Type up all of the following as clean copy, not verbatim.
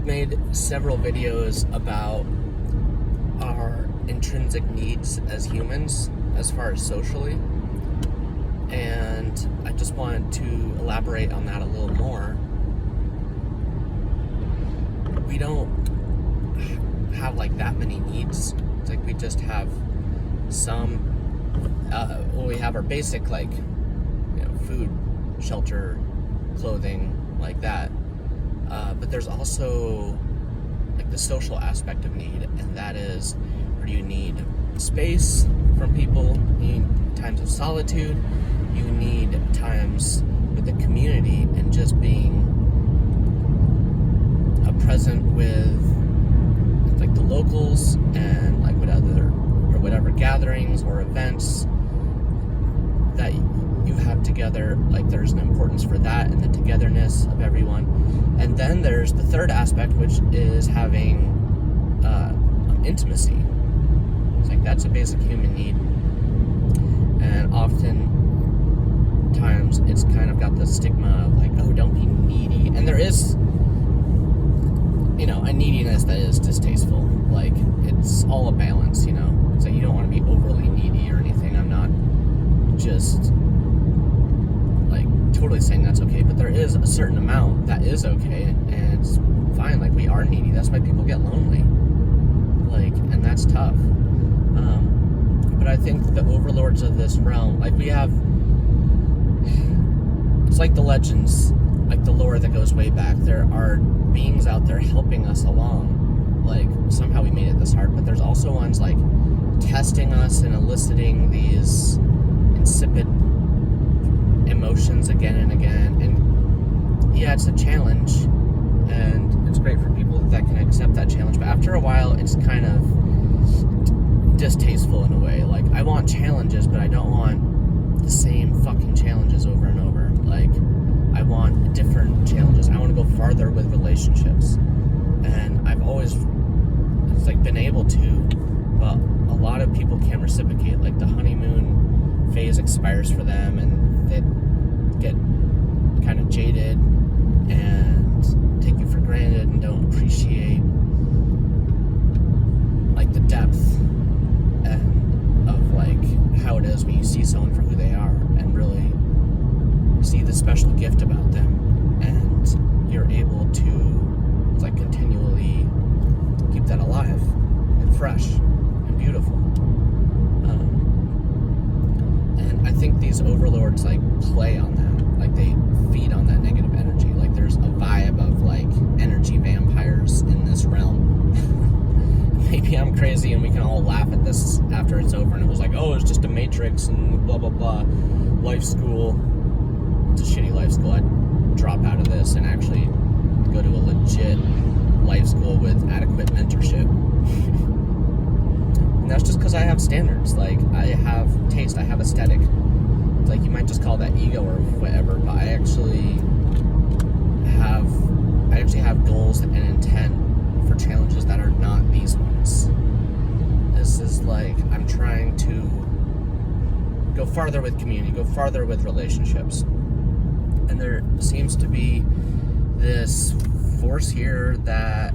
I've made several videos about our intrinsic needs as humans, as far as socially, and I just wanted to elaborate on that a little more. We don't have like that many needs. It's like we just have some. We have our basic, like, food, shelter, clothing, like that. But there's also like the social aspect of need, and that is where you need space from people, you need times of solitude, you need times with the community, and just being present with like the locals, and like whatever gatherings or events that you have together. Like, there's an importance for that and the togetherness of everyone. And then there's the third aspect, which is having intimacy. It's like that's a basic human need, and oftentimes it's kind of got the stigma of like, oh, don't be needy. And there is a neediness that is distasteful. Like, it's all a balance, It's like you don't want to be overly needy or anything. I'm not just like totally saying that's okay, but there is a certain amount that is okay, and it's fine. Like, we are needy. That's why people get lonely. Like, and that's tough. But I think the overlords of this realm, like, we have, it's like the legends, like the lore that goes way back. There are beings out there helping us along. Like, somehow we made it this hard, but there's also ones like testing us and eliciting these insipid emotions again and again. And yeah, it's a challenge, and it's great for people that can accept that challenge, but after a while it's kind of distasteful in a way. Like, I want challenges, but I don't want the same fucking challenges over and over. Like, I want different challenges. I want to go farther with relationships, and I've always been able to, but a lot of people can't reciprocate. Like, the honeymoon phase expires for them, and they get kind of jaded and take you for granted and don't appreciate like the depth and of like how it is when you see someone for who they are and really see the special gift about them, and you're able to like continually keep that alive and fresh and beautiful. And I think these overlords like play on that. Like, they feed on that negative energy. Like, there's a vibe of like energy vampires in this realm. Maybe I'm crazy and we can all laugh at this after it's over, and it was like, oh, it's just a matrix and blah blah blah. Life school, it's a shitty life school. I'd drop out of this and actually go to a legit life school with adequate mentorship. And that's just because I have standards. Like, I have taste, I have aesthetic. Like, you might just call that ego or whatever, but I actually have goals and intent for challenges that are not these ones. This is like, I'm trying to go farther with community, go farther with relationships. And there seems to be this force here that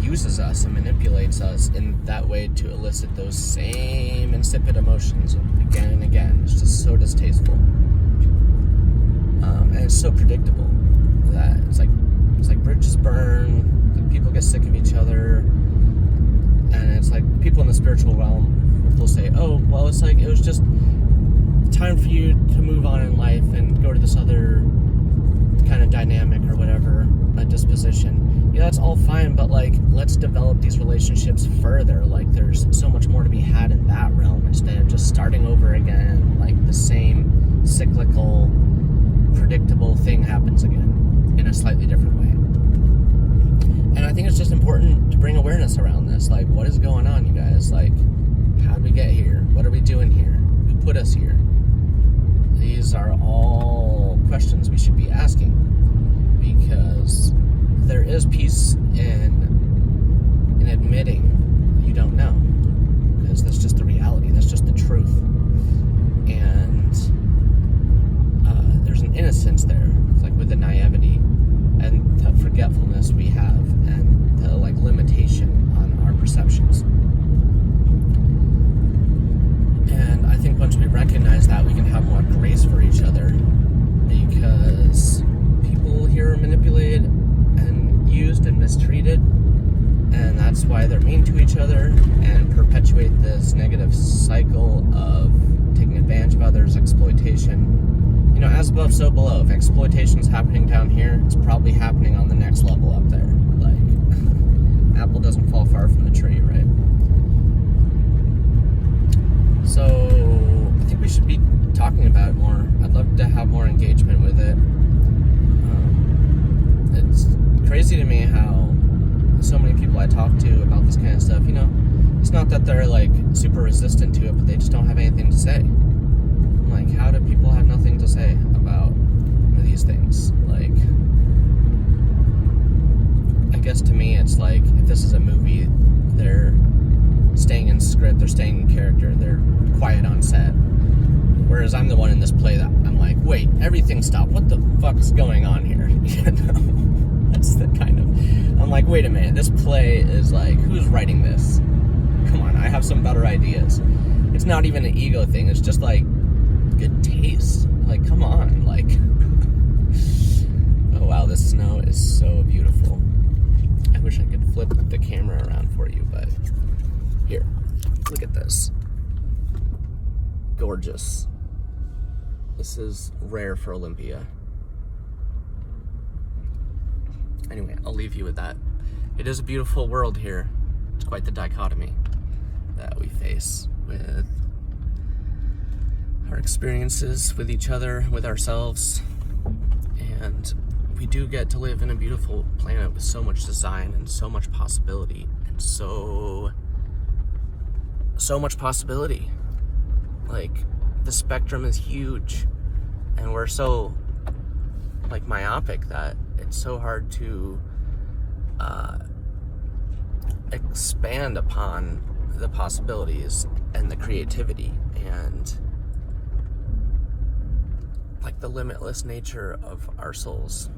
uses us and manipulates us in that way to elicit those same insipid emotions again and again. It's just so distasteful, and it's so predictable that it's like bridges burn. Like, people get sick of each other, and it's like people in the spiritual realm will say, "Oh, well, it's like it was just time for you to move on in life and go to this other kind of dynamic or whatever, a disposition." Yeah, that's all fine, but like, let's develop these relationships further. Like, there's so much more to be had in that realm instead of just starting over again. Like, the same cyclical, predictable thing happens again in a slightly different way. And I think it's just important to bring awareness around this. Like, what is going on, you guys? Like, how did we get here? What are we doing here? Who put us here? These are all questions we should be asking, because there is peace in admitting you don't know, because that's just the reality, that's just the truth. And there's an innocence there, it's like with the naivety and the forgetfulness we have, and treated, and that's why they're mean to each other and perpetuate this negative cycle of taking advantage of others, exploitation. You know, as above, so below. If exploitation is happening down here, it's probably happening on the next level up there. Like, apple doesn't fall far from the tree, right? So, I think we should be talking about it more. I'd love to have more engagement with it. It's crazy to me how so many people I talk to about this kind of stuff, you know, it's not that they're like super resistant to it, but they just don't have anything to say. I'm like, how do people have nothing to say about these things? Like, I guess to me it's like, if this is a movie, they're staying in script, they're staying in character, they're quiet on set. Whereas I'm the one in this play that I'm like, wait, everything stopped. What the fuck's going on here? You know? That's the kind of... I'm like, wait a minute. This play is like, who's writing this? Come on, I have some better ideas. It's not even an ego thing. It's just like, good taste. Like, come on. Like, oh wow, this snow is so beautiful. I wish I could flip the camera around for you, but here, look at this. Gorgeous. This is rare for Olympia. Anyway, I'll leave you with that. It is a beautiful world here. It's quite the dichotomy that we face with our experiences with each other, with ourselves. And we do get to live in a beautiful planet with so much design and so much possibility and so much possibility. Like, the spectrum is huge, and we're so like myopic that it's so hard to expand upon the possibilities and the creativity and like the limitless nature of our souls.